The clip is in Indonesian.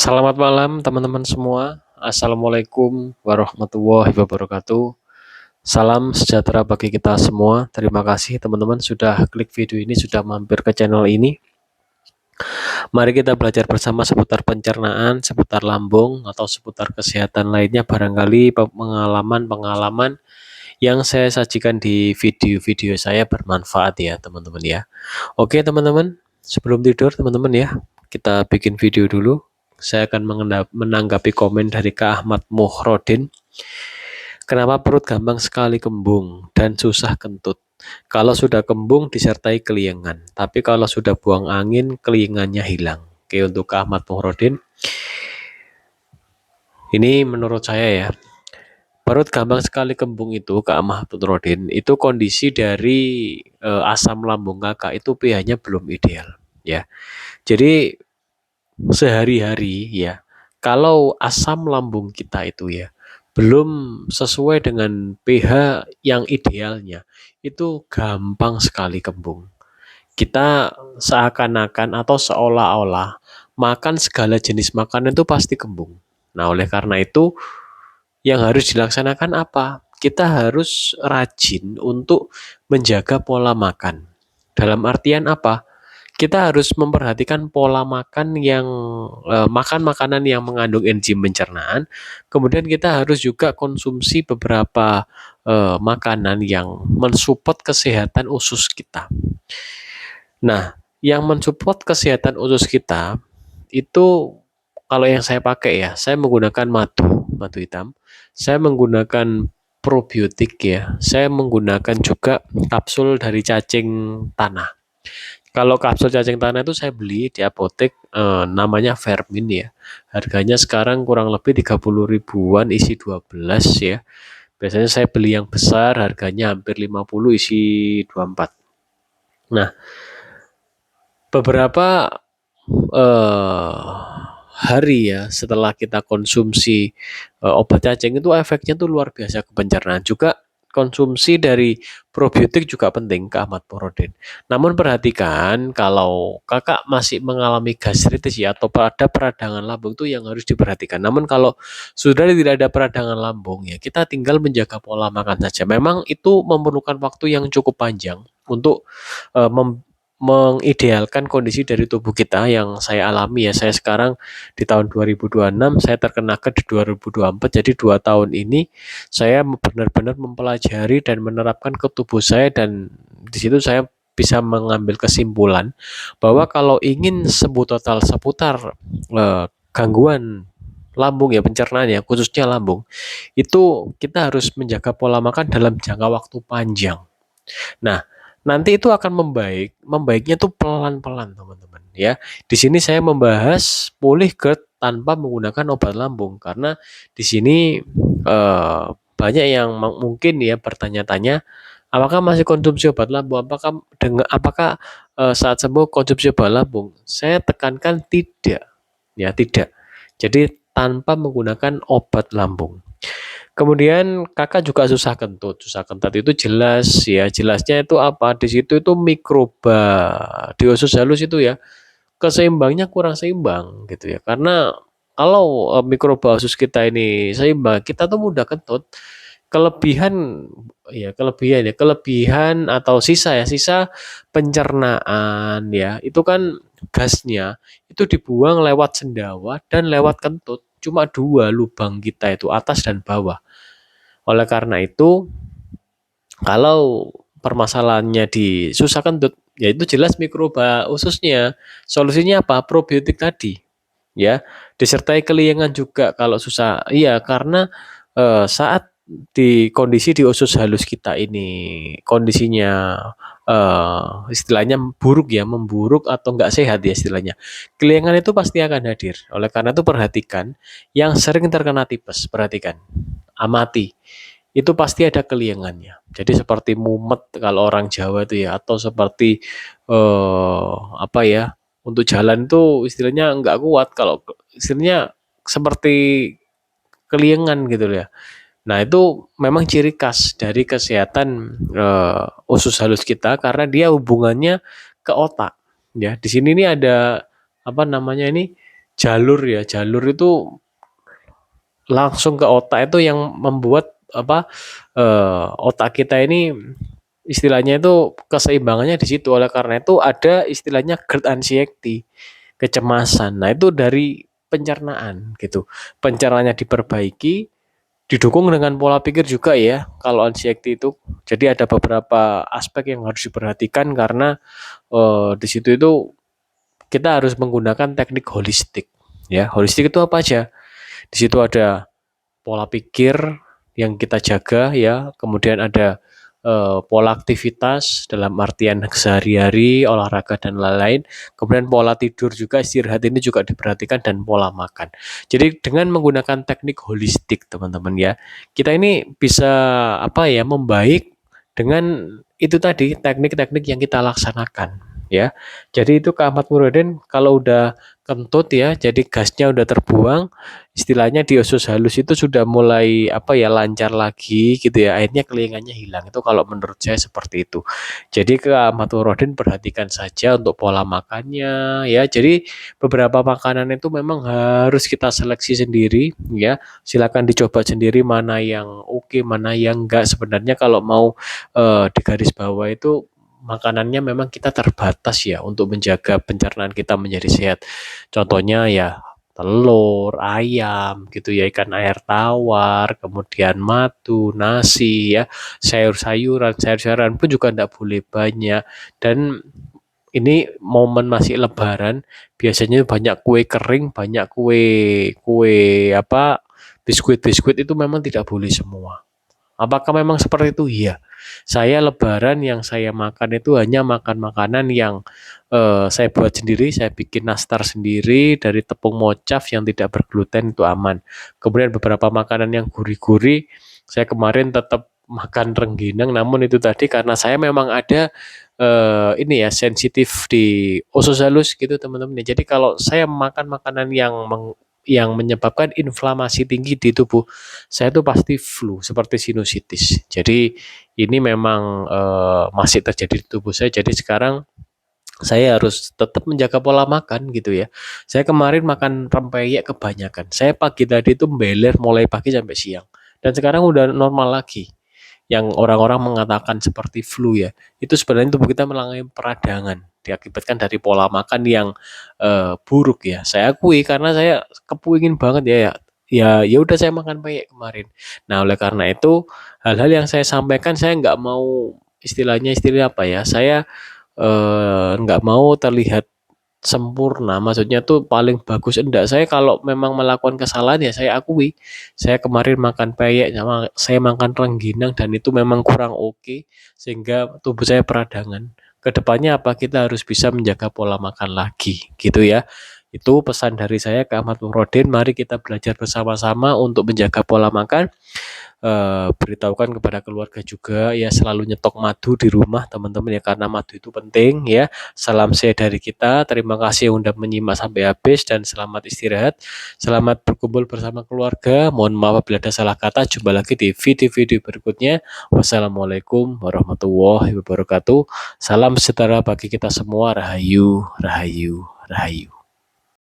Selamat malam teman-teman semua. Assalamualaikum warahmatullahi wabarakatuh. Salam sejahtera bagi kita semua. Terima kasih teman-teman sudah klik video ini, sudah mampir ke channel ini. Mari kita belajar bersama seputar pencernaan, seputar lambung, atau seputar kesehatan lainnya. Barangkali pengalaman-pengalaman yang saya sajikan di video-video saya bermanfaat ya teman-teman ya. Oke teman-teman, sebelum tidur teman-teman ya, kita bikin video dulu. Saya akan menanggapi komen dari Kak Ahmad Muhrodin. Kenapa perut gampang sekali kembung dan susah kentut? Kalau sudah kembung disertai keliengan, tapi kalau sudah buang angin keliengannya hilang. Oke, untuk Kak Ahmad Muhrodin, ini menurut saya ya, perut gampang sekali kembung itu Kak Ahmad Muhrodin, itu kondisi dari asam lambung kakak itu pH-nya belum ideal ya. Jadi sehari-hari ya, kalau asam lambung kita itu ya belum sesuai dengan pH yang idealnya, itu gampang sekali kembung. Kita seakan-akan atau seolah-olah makan segala jenis makanan itu pasti kembung. Nah, oleh karena itu yang harus dilaksanakan apa? Kita harus rajin untuk menjaga pola makan. Dalam artian apa? Kita harus memperhatikan pola makan yang makan makanan yang mengandung enzim pencernaan. Kemudian kita harus juga konsumsi beberapa makanan yang mensupport kesehatan usus kita. Nah, yang mensupport kesehatan usus kita itu kalau yang saya pakai ya, saya menggunakan madu hitam. Saya menggunakan probiotik ya. Saya menggunakan juga kapsul dari cacing tanah. Kalau kapsul cacing tanah itu saya beli di apotek namanya Vermin ya. Harganya sekarang kurang lebih 30 ribuan isi 12 ya. Biasanya saya beli yang besar harganya hampir 50 isi 24. Nah, beberapa hari ya setelah kita konsumsi obat cacing itu efeknya tuh luar biasa ke pencernaan. Juga konsumsi dari probiotik juga penting ke Ahmad Porodin. Namun perhatikan kalau kakak masih mengalami gastritis ya atau ada peradangan lambung itu yang harus diperhatikan. Namun kalau sudah tidak ada peradangan lambung ya kita tinggal menjaga pola makan saja. Memang itu memerlukan waktu yang cukup panjang untuk uh, mengidealkan kondisi dari tubuh kita yang saya alami ya. Saya sekarang di tahun 2026, saya terkena di 2024. Jadi 2 tahun ini saya benar-benar mempelajari dan menerapkan ke tubuh saya dan di situ saya bisa mengambil kesimpulan bahwa kalau ingin sembuh total seputar gangguan lambung ya pencernaan ya khususnya lambung itu kita harus menjaga pola makan dalam jangka waktu panjang. Nah, nanti itu akan membaik. Membaiknya tuh pelan-pelan, teman-teman, ya. Di sini saya membahas pulih GERD tanpa menggunakan obat lambung karena di sini eh, banyak yang mungkin ya bertanya-tanya, apakah masih konsumsi obat lambung? Apakah saat sembuh konsumsi obat lambung? Saya tekankan tidak, ya tidak. Jadi tanpa menggunakan obat lambung. Kemudian kakak juga susah kentut. Susah kentut itu jelas ya. Jelasnya itu apa? Di situ itu mikroba di usus halus itu ya keseimbangnya kurang seimbang gitu ya. Karena kalau mikroba usus kita ini seimbang, kita tuh mudah kentut. Kelebihan kelebihan atau sisa pencernaan ya, itu kan gasnya itu dibuang lewat sendawa dan lewat kentut. Cuma dua lubang kita itu atas dan bawah. Oleh karena itu, kalau permasalahannya di susah kentut, ya itu jelas mikroba ususnya. Solusinya apa? Probiotik tadi, ya. Disertai keliengan juga kalau susah. Iya, karena saat di kondisi di usus halus kita ini kondisinya istilahnya buruk ya, memburuk atau enggak sehat ya istilahnya. Keliengan itu pasti akan hadir. Oleh karena itu perhatikan yang sering terkena tipes, perhatikan. Amati itu pasti ada keliengannya. Jadi seperti mumet kalau orang Jawa itu ya, atau seperti apa ya, untuk jalan itu istilahnya nggak kuat kalau istilahnya seperti keliengan gitu ya. Nah itu memang ciri khas dari kesehatan usus halus kita karena dia hubungannya ke otak. Ya di sini ini ada apa namanya ini jalur itu langsung ke otak itu yang membuat otak kita ini istilahnya itu keseimbangannya di situ. Oleh karena itu ada istilahnya GERD anxiety, kecemasan. Nah, itu dari pencernaan gitu. Pencernaannya diperbaiki, didukung dengan pola pikir juga ya kalau anxiety itu. Jadi ada beberapa aspek yang harus diperhatikan karena di situ itu kita harus menggunakan teknik holistik. Ya, holistik itu apa aja? Di situ ada pola pikir yang kita jaga ya, kemudian ada pola aktivitas dalam artian sehari-hari, olahraga dan lain-lain, kemudian pola tidur juga, istirahat ini juga diperhatikan dan pola makan. Jadi dengan menggunakan teknik holistik teman-teman ya, kita ini bisa membaik dengan itu tadi teknik-teknik yang kita laksanakan ya. Jadi itu Kak Ahmad Murudin kalau udah kentut ya, jadi gasnya udah terbuang, istilahnya di usus halus itu sudah mulai lancar lagi gitu ya, akhirnya kelingannya hilang. Itu kalau menurut saya seperti itu. Jadi ke Ahmad Nurudin perhatikan saja untuk pola makannya ya. Jadi beberapa makanan itu memang harus kita seleksi sendiri ya. Silakan dicoba sendiri mana yang oke, mana yang enggak. Sebenarnya kalau mau di garis bawah itu makanannya memang kita terbatas ya untuk menjaga pencernaan kita menjadi sehat. Contohnya ya telur, ayam gitu ya, ikan air tawar, kemudian madu, nasi ya, sayur-sayuran pun juga tidak boleh banyak. Dan ini momen masih lebaran, biasanya banyak kue kering, banyak kue kue biskuit-biskuit itu memang tidak boleh semua. Apakah memang seperti itu? Iya. Saya lebaran yang saya makan itu hanya makan makanan yang saya buat sendiri, saya bikin nastar sendiri dari tepung mocaf yang tidak bergluten itu aman. Kemudian beberapa makanan yang gurih-gurih, saya kemarin tetap makan rengginang, namun itu tadi karena saya memang ada ini ya sensitif di usus halus gitu teman-teman. Jadi kalau saya makan makanan yang menyebabkan inflamasi tinggi di tubuh saya itu pasti flu seperti sinusitis. Jadi ini memang masih terjadi di tubuh saya. Jadi sekarang saya harus tetap menjaga pola makan gitu ya. Saya kemarin makan rempeyek kebanyakan. Saya pagi tadi itu beler mulai pagi sampai siang. Dan sekarang udah normal lagi. Yang orang-orang mengatakan seperti flu ya. Itu sebenarnya tubuh kita mengalami peradangan diakibatkan dari pola makan yang buruk ya. Saya akui karena saya kepuingin banget ya udah saya makan peyek kemarin. Nah, oleh karena itu hal-hal yang saya sampaikan saya nggak mau istilah apa ya? Saya nggak mau terlihat sempurna, maksudnya tuh paling bagus enggak. Saya kalau memang melakukan kesalahan ya saya akui. Saya kemarin makan peyek sama saya makan rengginang dan itu memang kurang oke sehingga tubuh saya peradangan. Kedepannya apa kita harus bisa menjaga pola makan lagi gitu ya. Itu pesan dari saya ke Ahmad Murrodin. Mari kita belajar bersama-sama untuk menjaga pola makan. Beritahukan kepada keluarga juga ya selalu nyetok madu di rumah teman-teman ya karena madu itu penting ya. Salam sehat dari kita. Terima kasih yang sudah menyimak sampai habis dan selamat istirahat. Selamat berkumpul bersama keluarga. Mohon maaf apabila ada salah kata. Jumpa lagi di video-video berikutnya. Wassalamualaikum warahmatullahi wabarakatuh. Salam sejahtera bagi kita semua. Rahayu, rahayu, rahayu.